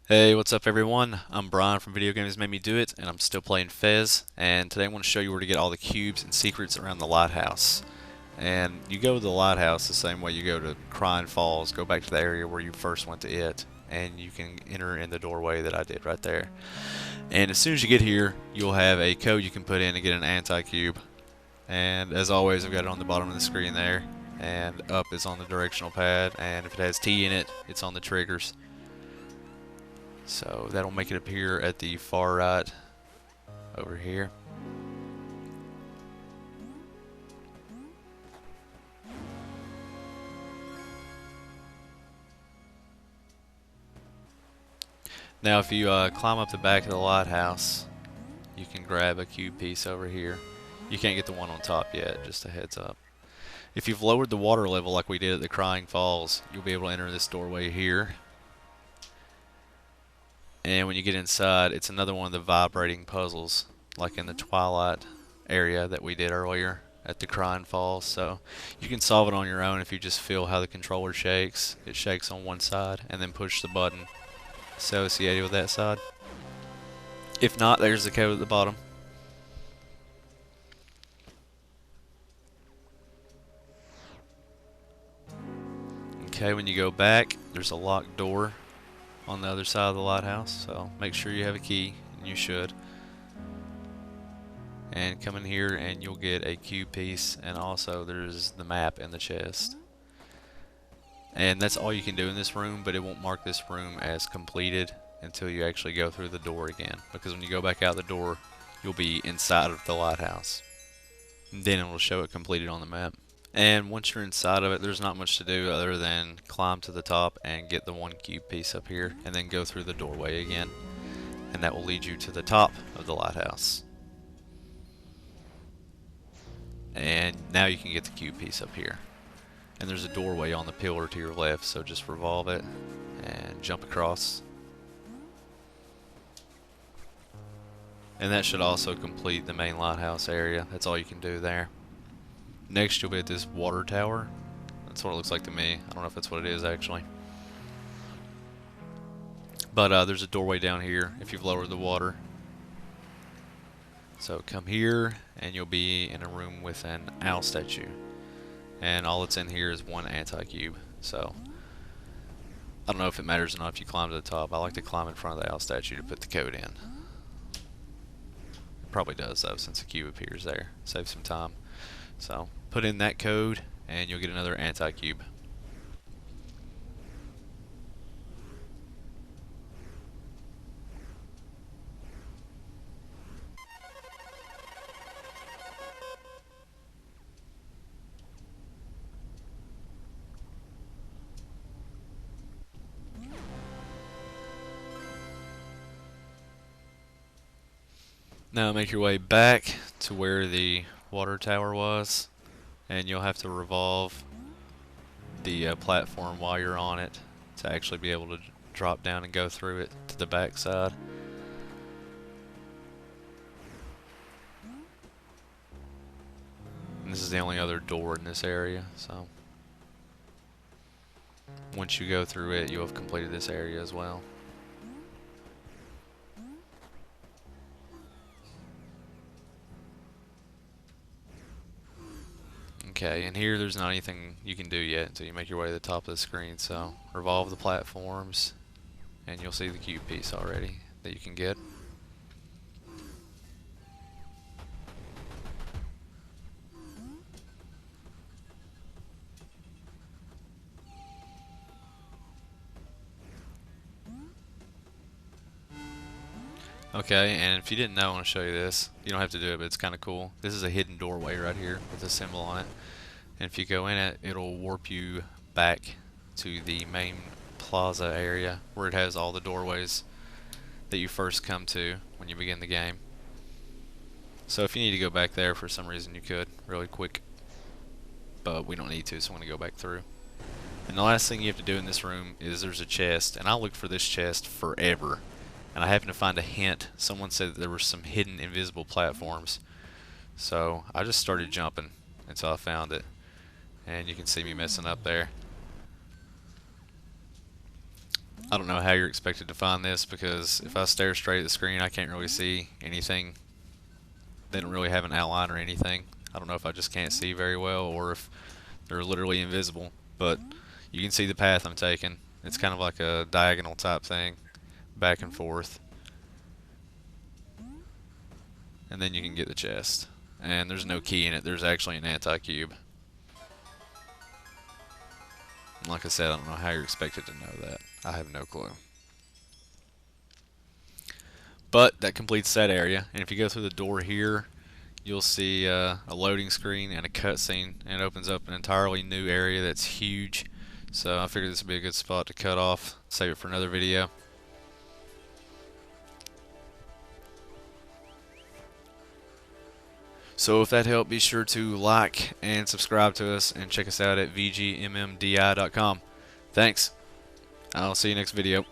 Hey, what's up everyone? I'm Brian from Video Games Made Me Do It, and I'm still playing Fez, and today I want to show you where to get all the cubes and secrets around the lighthouse. And you go to the lighthouse the same way you go to Crying Falls, go back to the area where you first went to it, and you can enter in the doorway that I did right there. And as soon as you get here, you'll have a code you can put in to get an anti-cube. And as always, I've got it on the bottom of the screen there, and up is on the directional pad, and if it has T in it, it's on the triggers. So that'll make it appear at the far right over here. Now if you climb up the back of the lighthouse, you can grab a cube piece over here. You can't get the one on top yet, just a heads up. If you've lowered the water level like we did at the Crying Falls, you'll be able to enter this doorway here. And when you get inside, it's another one of the vibrating puzzles, like in the Twilight area that we did earlier at the Crying Falls. So you can solve it on your own if you just feel how the controller shakes. It shakes on one side, and then push the button associated with that side. If not, there's the code at the bottom. Okay, when you go back, there's a locked door on the other side of the lighthouse, so make sure you have a key, and you should. And come in here and you'll get a cube piece, and also there's the map in the chest. And that's all you can do in this room, but it won't mark this room as completed until you actually go through the door again, because when you go back out the door, you'll be inside of the lighthouse. And then it will show it completed on the map. And once you're inside of it, there's not much to do other than climb to the top and get the one cube piece up here, and then go through the doorway again. And that will lead you to the top of the lighthouse. And now you can get the cube piece up here. And there's a doorway on the pillar to your left, so just revolve it and jump across. And that should also complete the main lighthouse area. That's all you can do there. Next you'll be at this water tower. That's what it looks like to me. I don't know if that's what it is actually. But there's a doorway down here if you've lowered the water. So come here and you'll be in a room with an owl statue. And all that's in here is one anti-cube. So I don't know if it matters or not if you climb to the top. I like to climb in front of the owl statue to put the code in. It probably does though, since the cube appears there. Save some time. So put in that code and you'll get another anti-cube. Now make your way back to where the water tower was, and you'll have to revolve the platform while you're on it to actually be able to drop down and go through it to the back side. And this is the only other door in this area, so once you go through it, you'll have completed this area as well. Okay, and here there's not anything you can do yet until you make your way to the top of the screen, so revolve the platforms and you'll see the cube piece already that you can get. Okay, and if you didn't know, I want to show you this. You don't have to do it, but it's kind of cool. This is a hidden doorway right here with a symbol on it. And if you go in it, it'll warp you back to the main plaza area where it has all the doorways that you first come to when you begin the game. So if you need to go back there for some reason, you could really quick. But we don't need to, so I'm going to go back through. And the last thing you have to do in this room is there's a chest, and I looked for this chest forever. And I happened to find a hint. Someone said that there were some hidden invisible platforms. So I just started jumping until I found it. And you can see me messing up there. I don't know how you're expected to find this, because if I stare straight at the screen, I can't really see anything. They don't really have an outline or anything. I don't know if I just can't see very well or if they're literally invisible, but you can see the path I'm taking. It's kind of like a diagonal type thing, back and forth. And then you can get the chest. And there's no key in it, there's actually an anti-cube. And like I said, I don't know how you're expected to know that. I have no clue. But that completes that area, and if you go through the door here, you'll see a loading screen and a cutscene, and it opens up an entirely new area that's huge. So I figured this would be a good spot to cut off, save it for another video. So if that helped, be sure to like and subscribe to us, and check us out at vgmmdi.com. Thanks. I'll see you next video.